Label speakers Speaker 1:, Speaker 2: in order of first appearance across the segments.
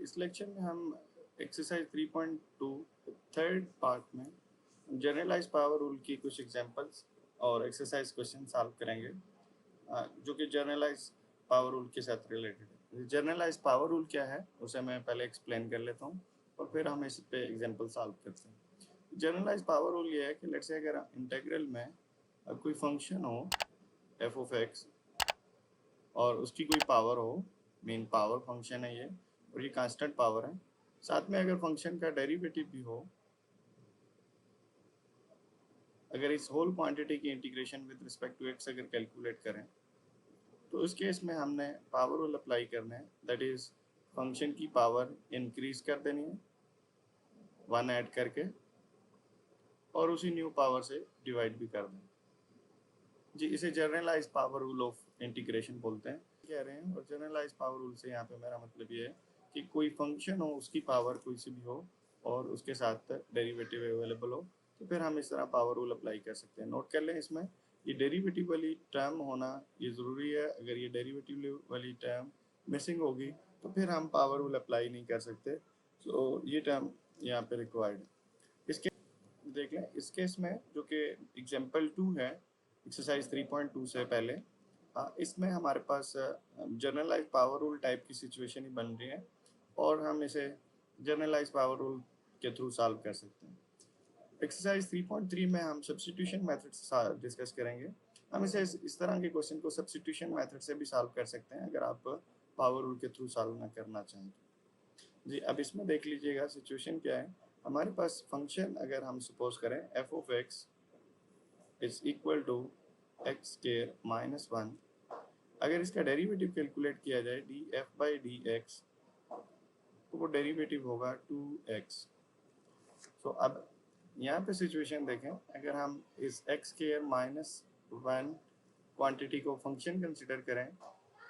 Speaker 1: इस लेक्चर में हम एक्सरसाइज 3.2 थर्ड पार्ट में जनरलाइज पावर रूल की कुछ एग्जांपल्स और एक्सरसाइज क्वेश्चन सॉल्व करेंगे, जो कि जनरलाइज पावर रूल के साथ रिलेटेड है। जनरलाइज पावर रूल क्या है उसे मैं पहले एक्सप्लेन कर लेता हूँ और फिर हम इस पे एग्जांपल सॉल्व करते हैं। जनरलाइज पावर रूल ये है कि लेट्स से अगर इंटीग्रल में कोई फंक्शन हो एफ ऑफ एक्स और उसकी कोई पावर हो, मेन पावर फंक्शन है ये और ये कांस्टेंट पावर है, साथ में अगर फंक्शन का डेरिवेटिव भी हो, अगर इस होल क्वांटिटी की integration with respect to X अगर कैलकुलेट करें तो उस केस में हमने पावर रूल अप्लाई करना है। दैट इज फंक्शन की पावर इंक्रीज कर देनी है 1 ऐड करके और उसी न्यू पावर से डिवाइड भी कर दें जी। इसे generalize power rule of integration बोलते हैं कह रहे हैं। और जनरलाइज पावर रूल से यहाँ पे मेरा मतलब ये है कि कोई फंक्शन हो, उसकी पावर कोई सी भी हो और उसके साथ डेरिवेटिव अवेलेबल हो, तो फिर हम इस तरह पावर रूल अप्लाई कर सकते हैं। नोट कर लें, इसमें ये डेरिवेटिव वाली टर्म होना ये ज़रूरी है। अगर ये डेरिवेटिव वाली टर्म मिसिंग होगी तो फिर हम पावर रूल अप्लाई नहीं कर सकते। तो ये टर्म यहाँ पे रिक्वायर्ड है। इसके देख लें, इस केस में जो कि एग्जाम्पल 2 है एक्सरसाइज 3.2 से पहले, इसमें हमारे पास जनरलाइज पावर रूल टाइप की सिचुएशन ही बन रही है और हम इसे जनरलाइज पावर रूल के थ्रू सॉल्व कर सकते हैं। एक्सरसाइज 3.3 में हम सब्स्टिट्यूशन मेथड डिस्कस करेंगे। हम इसे इस तरह के क्वेश्चन को सब्स्टिट्यूशन मेथड से भी सॉल्व कर सकते हैं अगर आप पावर रूल के थ्रू सॉल्व ना करना चाहें जी। अब इसमें देख लीजिएगा सिचुएशन क्या है। हमारे पास फंक्शन अगर हम सपोज करें F of X is equal to X square minus 1, अगर इसका डेरिवेटिव कैलकुलेट किया जाए D F by D X तो वो डेरिवेटिव होगा 2x। तो अब यहाँ पे सिचुएशन देखें, अगर हम इस एक्स स्क्वायर माइनस 1 क्वांटिटी को फंक्शन कंसिडर करें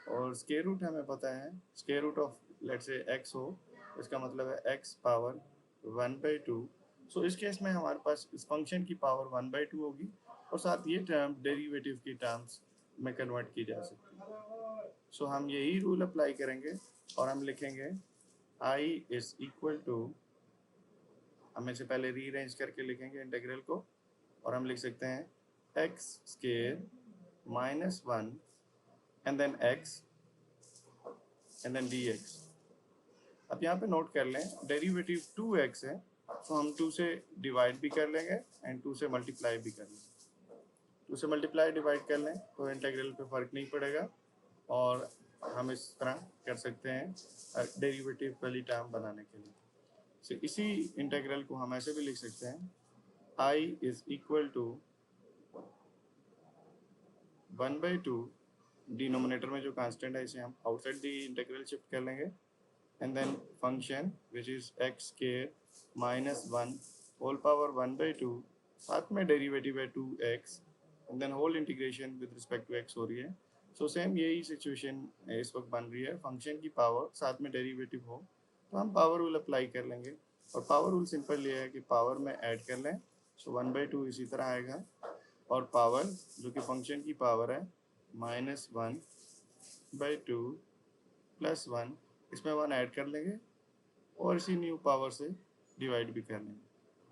Speaker 1: और स्क्वायर रूट हमें पता है, square root of let's say x हो, इसका मतलब है x पावर 1/2। सो इस केस में हमारे पास इस फंक्शन की पावर 1/2 होगी और साथ ये टर्म डेरिवेटिव की टर्म्स में कन्वर्ट की जा सकती है। सो हम यही रूल अप्लाई करेंगे और हम लिखेंगे I इज इक्वल टू, हम इसे पहले रीअरेंज करके लिखेंगे इंटीग्रल को और हम लिख सकते हैं X square minus 1 and then x and then dx। अब यहाँ पे नोट कर लें डेरिवेटिव 2x है तो हम 2 से डिवाइड भी कर लेंगे एंड 2 से मल्टीप्लाई भी कर लेंगे। 2 से मल्टीप्लाई डिवाइड कर लें तो इंटीग्रल पे फर्क नहीं पड़ेगा और हम इस तरह कर सकते हैं डेरिवेटिव वाली टर्म बनाने के लिए। तो इसी इंटीग्रल को हम ऐसे भी लिख सकते हैं I is equal to 1/2, denominator में जो कांस्टेंट है इसे हम आउटसाइड दी इंटीग्रल शिफ्ट कर लेंगे and then function which is X square minus 1 whole power 1/2, साथ में डेरिवेटिव है 2x and then whole integration with respect to x हो रही है। सो सेम यही सिचुएशन इस वक्त बन रही है, फंक्शन की पावर साथ में डेरिवेटिव हो तो हम पावर रूल अप्लाई कर लेंगे और पावर रूल सिंपल ये है कि पावर में ऐड कर लें। सो 1/2 इसी तरह आएगा और पावर जो कि फंक्शन की पावर है -1/2 प्लस 1, इसमें 1 ऐड कर लेंगे और इसी न्यू पावर से डिवाइड भी कर लेंगे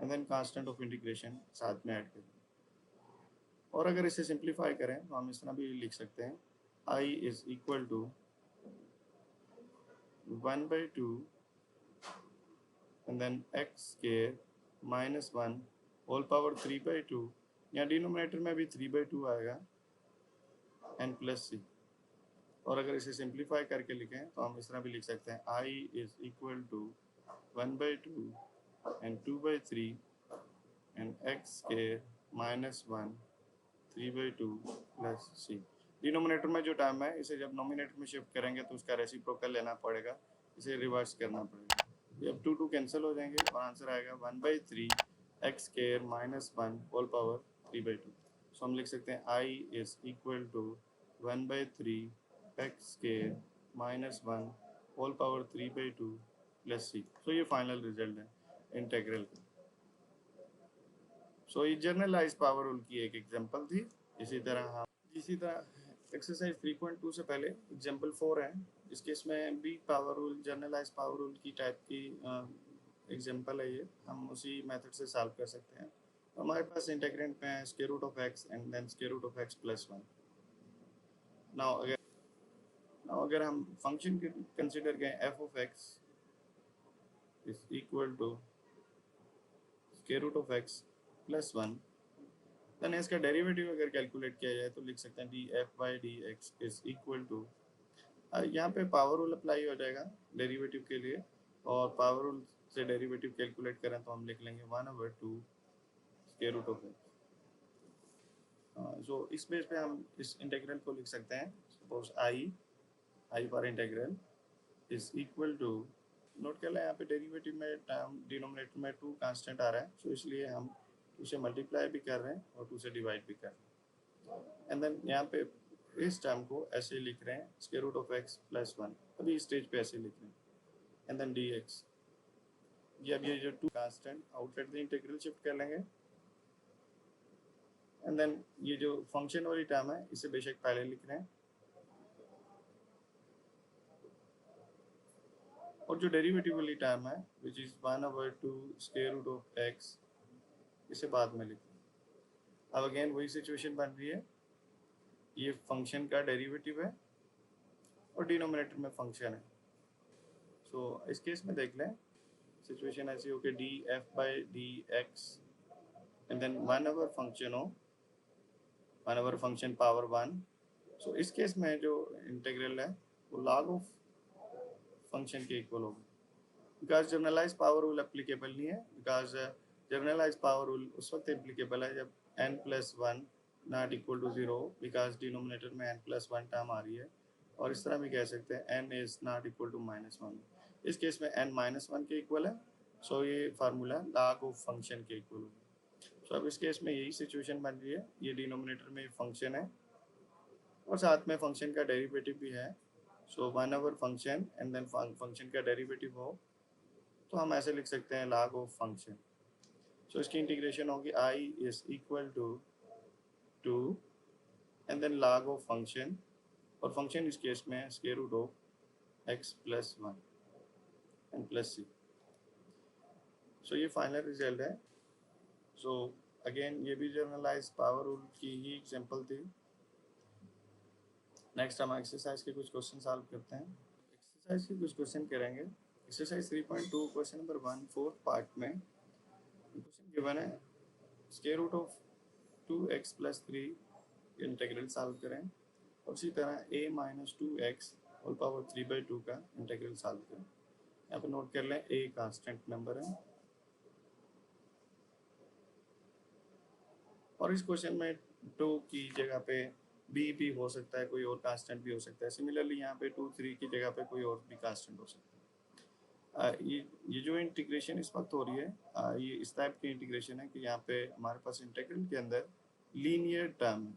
Speaker 1: and then constant of integration साथ में ऐड कर लेंगे। और अगर इसे सिंप्लीफाई करें तो हम इस तरह भी लिख सकते हैं I is equal to 1/2 and then X square minus 1 whole power 3/2, यहाँ डिनोमिनेटर में भी 3/2 आएगा एंड प्लस c। और अगर इसे सिंप्लीफाई करके लिखें तो हम इस तरह भी लिख सकते हैं I is equal to 1/2 and 2/3 and X square minus 1 3/2 plus c। Denominator में जो टर्म है इसे जब नोमिनेटर में शिफ्ट करेंगे तो उसका रेसिप्रोकल लेना पड़ेगा, इसे रिवर्स करना पड़ेगा। जब 2 कैंसिल हो जाएंगे और आंसर आएगा 1/3 X square minus 1 whole power 3/2। So हम लिख सकते हैं I is equal to 1/3 X square minus 1 whole power 3/2 plus c। So ये फाइनल रिजल्ट है इंटीग्रल का। सो ये जनरलाइज पावर रूल की एक एग्जांपल थी। इसी तरह एक्सरसाइज 3.2 से पहले एग्जाम्पल 4 है, इसके इसमें भी power rule, generalize power rule की टाइप की एग्जाम्पल है ये, हम उसी मेथड से सॉल्व कर सकते हैं। तो हमारे पास इंटीग्रेंट में है square root of X and then square root of X plus 1। Now अगर हम फंक्शन कंसिडर करें F of X is equal to square root of X plus 1, then इसका डेरिवेटिव अगर कैलकुलेट किया जाए तो लिख सकते हैं D F by D x is equal to, यहाँ पे पावर रूल अप्लाई हो जाएगा डेरिवेटिव के लिए, और पावर रूल से डेरिवेटिव कैलकुलेट करें तो हम लिख लेंगे 1/2 स्क्वायर रूट ऑफ एक्स। जो इस बेस पे हम इस इंटीग्रल को लिख सकते हैं, सपोज आई पर integral is equal to, note कर लें यहाँ पे डेरिवेटिव में टर्म डिनोमिनेटर में 2 कांस्टेंट आ रहा है, सो इसलिए हम 2 से मल्टीप्लाई भी कर रहे हैं और 2 से डिवाइड भी कर रहे हैं। एंड देन यहाँ पे इस टर्म को ऐसे लिख रहे हैं square root of X plus 1, अभी स्टेज पे ऐसे लिख रहे हैं, एंड देन डी एक्स। ये अब ये जो 2 constant outside the integral shift कर लेंगे, एंड देन ये जो फंक्शन वाली टर्म है इसे बेशक पहले लिख रहे हैं, और जो डेरिवेटिव वाली टर्म है which is 1/2 square root of X इसे बाद में लिख रहे हैं। अब अगेन वही सिचुएशन बन रही है, ये फंक्शन का डेरिवेटिव है और डिनोमिनेटर में फंक्शन है। सो इस केस में देख लें सिचुएशन ऐसी हो कि D F by D X and then 1/, function हो 1/, फंक्शन पावर 1। सो इस केस में जो इंटीग्रल है वो log ऑफ फंक्शन के इक्वल होगा, because generalize power rule applicable नहीं है, बिकॉज जनरलाइज पावर रूल उस वक्त एप्लीकेबल है जब n+1 not equal to 0, because denominator में n+1 टर्म आ रही है, और इस तरह भी कह सकते हैं n is not equal to -1। इस केस में n-1 के इक्वल है, सो ये फार्मूला log ऑफ फंक्शन के इक्वल होगा। सो अब इस केस में यही सिचुएशन बन रही है, ये डिनोमिनेटर में फंक्शन है और साथ में फंक्शन का डेरिवेटिव भी है, सो 1/, फंक्शन एंड देन फंक्शन का डेरिवेटिव हो तो हम ऐसे लिख सकते हैं log ऑफ फंक्शन। सो इसकी इंटीग्रेशन होगी i is equal to 2 and then log of function, और फंक्शन इस केस में square root of x plus 1 and plus c। So ये फाइनल रिजल्ट है। सो अगेन ये भी जनरलाइज पावर रूल की ही एग्जांपल थी। नेक्स्ट हम एक्सरसाइज के कुछ क्वेश्चन सॉल्व करते हैं। एक्सरसाइज के कुछ क्वेश्चन करेंगे। Exercise 3.2 question number 1 fourth part में क्वेश्चन गिवन है square root of 2x plus 3 integral solve करें, और उसी तरह a minus 2x whole power 3/2 का इंटीग्रल सॉल्व करें। यहाँ पर नोट कर लें a कांस्टेंट नंबर है, और इस क्वेश्चन में 2 की जगह पे b भी हो सकता है, कोई और कांस्टेंट भी हो सकता है। सिमिलरली यहाँ पे 2, 3 की जगह पे कोई और भी कांस्टेंट हो सकता है। ये जो इंटीग्रेशन इस वक्त हो रही है ये इस टाइप की इंटीग्रेशन है कि यहाँ पे हमारे पास इंटीग्रल के अंदर लीनियर टर्म है।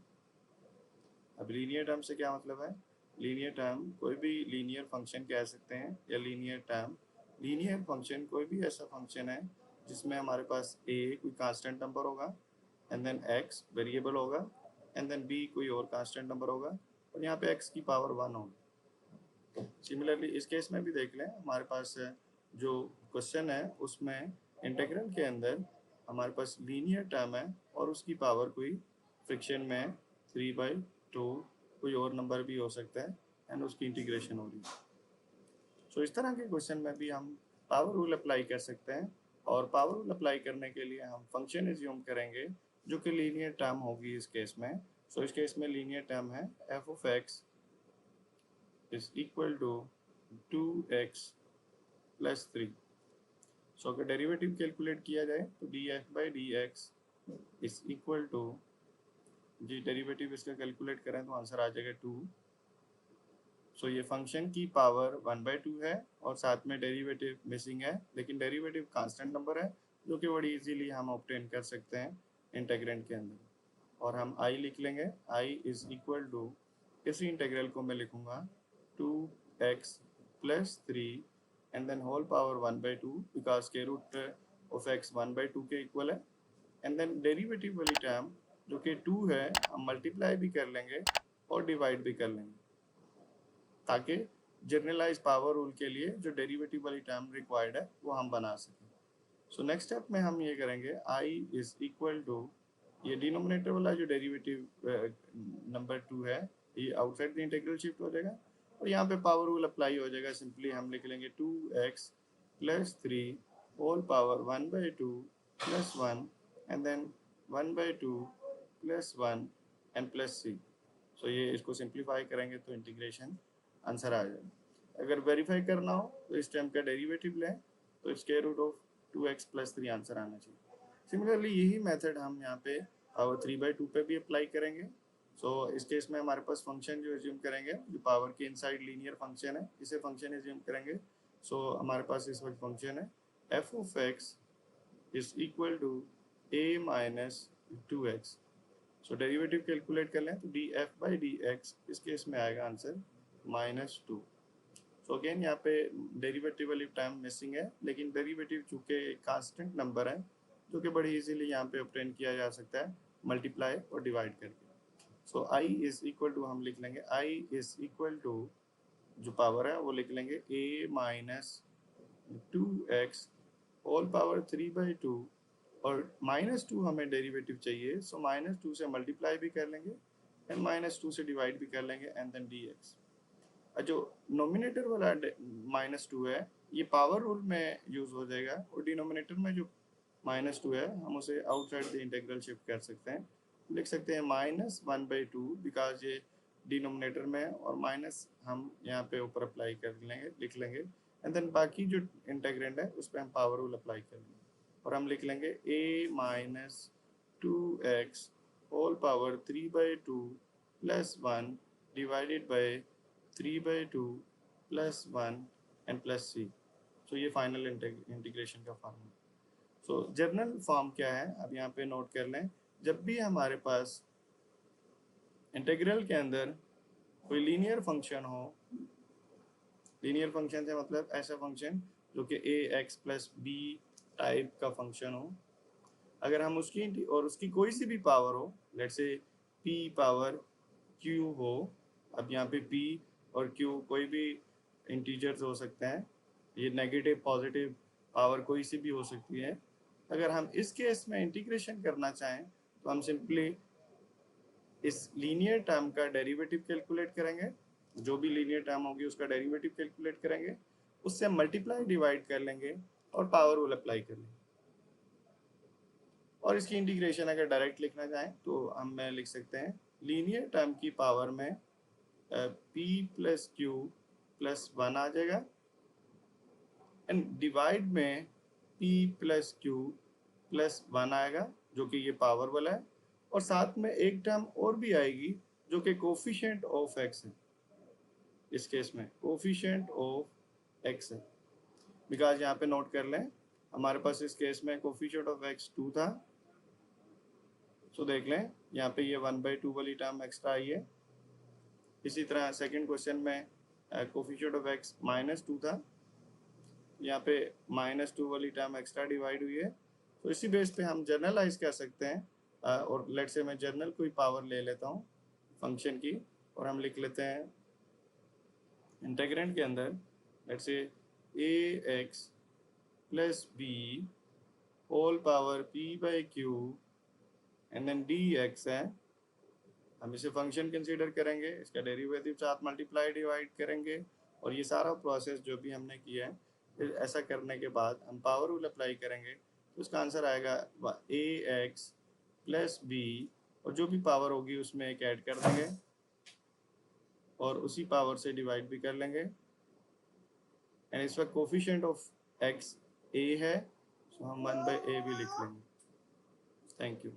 Speaker 1: अब लीनियर टर्म से क्या मतलब है? लीनियर टर्म कोई भी लीनियर फंक्शन कह सकते हैं, या लीनियर टर्म, लीनियर फंक्शन कोई भी ऐसा फंक्शन है जिसमें हमारे पास a कोई कांस्टेंट नंबर होगा, एंड देन x वेरिएबल होगा, एंड देन b कोई और कांस्टेंट नंबर होगा, और यहाँ पे x की पावर 1 होगी। सिमिलरली इस केस में भी देख लें, हमारे पास जो क्वेश्चन है उसमें इंटीग्रल के अंदर हमारे पास लीनियर टर्म है और उसकी पावर कोई फ्रिक्शन में 3/2 कोई और नंबर भी हो सकता है, एंड उसकी इंटीग्रेशन हो रही है। सो इस तरह के क्वेश्चन में भी हम पावर रूल अप्लाई कर सकते हैं, और पावर रूल अप्लाई करने के लिए हम फंक्शन एज्यूम करेंगे जो कि लीनियर टर्म होगी इस केस में। सो इस केस में लीनियर टर्म है f of x is equal to 2x plus 3। So अगर डेरिवेटिव कैलकुलेट किया जाए तो d F by D x is equal to, जी डेरिवेटिव इसका कैलकुलेट करें तो आंसर आ जाएगा 2। सो ये फंक्शन की पावर 1/2 है और साथ में डेरिवेटिव मिसिंग है, लेकिन डेरिवेटिव कांस्टेंट नंबर है जो कि बड़ी इजीली हम ऑब्टेन कर सकते हैं इंटीग्रेंट के अंदर, और हम i लिख लेंगे। i इज इक्वल टू, इसी इंटीग्रल को मैं लिखूंगा 2x plus 3 and then whole power 1/2, because square root of x 1/2 के इक्वल है, एंड देन डेरिवेटिव वाली टर्म जो कि 2 है हम मल्टीप्लाई भी कर लेंगे और डिवाइड भी कर लेंगे, ताकि जनरलाइज पावर रूल के लिए जो डेरिवेटिव वाली टर्म रिक्वायर्ड है वो हम बना सकें। सो नेक्स्ट स्टेप में हम ये करेंगे, आई इज इक्वल टू, ये डिनोमिनेटर वाला जो डेरिवेटिव नंबर 2 है ये आउटसाइड द इंटीग्रल शिफ्ट हो जाएगा और यहाँ पे पावर रूल अप्लाई हो जाएगा। सिंपली हम लिख लेंगे 2x plus 3 whole power 1/2 plus 1 and then 1/2 plus 1 and plus c। So ये इसको सिंप्लीफाई करेंगे तो इंटीग्रेशन आंसर आ जाएगा। अगर वेरीफाई करना हो तो इस टर्म का डेरिवेटिव लें तो square root of 2x plus 3 answer आना चाहिए। सिमिलरली यही मेथड हम यहाँ पे पावर 3/2 पे भी अप्लाई करेंगे। सो इस केस में हमारे पास फंक्शन जो एज्यूम करेंगे, जो पावर के इनसाइड लीनियर फंक्शन है, इसे फंक्शन एज्यूम करेंगे। सो हमारे पास इस वक्त फंक्शन है f of x is equal to a minus 2x। So derivative calculate कर लें तो df बाई dx इस केस में आएगा आंसर -2। सो अगेन यहाँ पे डेरिवेटिव वाली टर्म मिसिंग है, लेकिन डेरिवेटिव चूंकि एक कांस्टेंट नंबर है जो कि बड़ी इजीली यहाँ पे ऑब्टेन किया जा सकता है मल्टीप्लाई और डिवाइड करके। सो i इज इक्वल टू हम लिख लेंगे, i इज इक्वल टू जो पावर है वो लिख लेंगे a minus 2x whole power 3/2 और -2 हमें डेरिवेटिव चाहिए। सो -2 से मल्टीप्लाई भी कर लेंगे एंड -2 से डिवाइड भी कर लेंगे एंड देन dx। जो नोमिनेटर वाला -2 है ये पावर रूल में यूज हो जाएगा और डिनोमिनेटर में जो -2 है हम उसे आउटसाइड द इंटीग्रल शिफ्ट कर सकते हैं, लिख सकते हैं -1/2 बिकॉज ये डिनोमिनेटर में है और माइनस हम यहाँ पे ऊपर अप्लाई कर लेंगे, लिख लेंगे एंड देन बाकी जो इंटीग्रेंड है उस पर हम पावर रूल अप्लाई कर लेंगे और हम लिख लेंगे a minus 2x whole power 3/2 plus 1 divided by 3/2 plus 1 and plus c। So ये फाइनल इंटीग्रेशन का फॉर्मूला। सो जर्नल फॉर्म क्या है अब यहाँ पे नोट कर लें, जब भी हमारे पास इंटीग्रल के अंदर कोई लीनियर फंक्शन हो, लीनियर फंक्शन से मतलब ऐसा फंक्शन जो कि ax प्लस बी टाइप का फंक्शन हो, अगर हम उसकी और उसकी कोई सी भी पावर हो, let's say p power q हो, अब यहाँ पे p और q कोई भी इंटीजर्स हो सकते हैं, ये नेगेटिव पॉजिटिव पावर कोई सी भी हो सकती है। अगर हम इस केस में इंटीग्रेशन करना चाहें तो हम सिंपली इस लीनियर टर्म का डेरिवेटिव कैलकुलेट करेंगे, जो भी लीनियर टर्म होगी उसका डेरिवेटिव कैलकुलेट करेंगे, उससे मल्टीप्लाई डिवाइड कर लेंगे और पावर रूल अप्लाई कर लेंगे। और इसकी इंटीग्रेशन अगर डायरेक्ट लिखना चाहें तो हम में लिख सकते हैं लीनियर टर्म की पावर में p प्लस क्यू प्लस 1 आ जाएगा एंड डिवाइड में p प्लस क्यू प्लस 1 आएगा जो कि ये पावर वाला है और साथ में एक टर्म और भी आएगी जो कि कोफिशिएंट ऑफ x है। इस केस में कोफिशिएंट ऑफ x है बिकॉज यहाँ पे नोट कर लें हमारे पास इस केस में कोफिशिएंट ऑफ x 2 था। सो देख लें यहाँ पे ये 1/2 वाली टर्म एक्स्ट्रा आई है। इसी तरह सेकंड क्वेश्चन में कोफिशिएंट ऑफ x -2 था, यहाँ पे -2 वाली टर्म एक्स्ट्रा डिवाइड हुई है। तो इसी बेस पे हम जर्नलाइज कर सकते हैं और लेट से मैं जर्नल कोई पावर ले लेता हूँ फंक्शन की और हम लिख लेते हैं इंटीग्रेंड के अंदर लेट से ax plus b whole power p/q and then dx है। हम इसे फंक्शन कंसीडर करेंगे, इसका डेरिवेटिव साथ मल्टीप्लाई डिवाइड करेंगे और ये सारा प्रोसेस जो भी हमने किया है, फिर ऐसा करने के बाद हम पावर रूल अप्लाई करेंगे तो उसका आंसर आएगा ax प्लस b और जो भी पावर होगी उसमें एक ऐड कर देंगे और उसी पावर से डिवाइड भी कर लेंगे एंड इस वक्त कोफिशिएंट ऑफ x a है, तो हम 1/a भी लिख लेंगे। Thank you.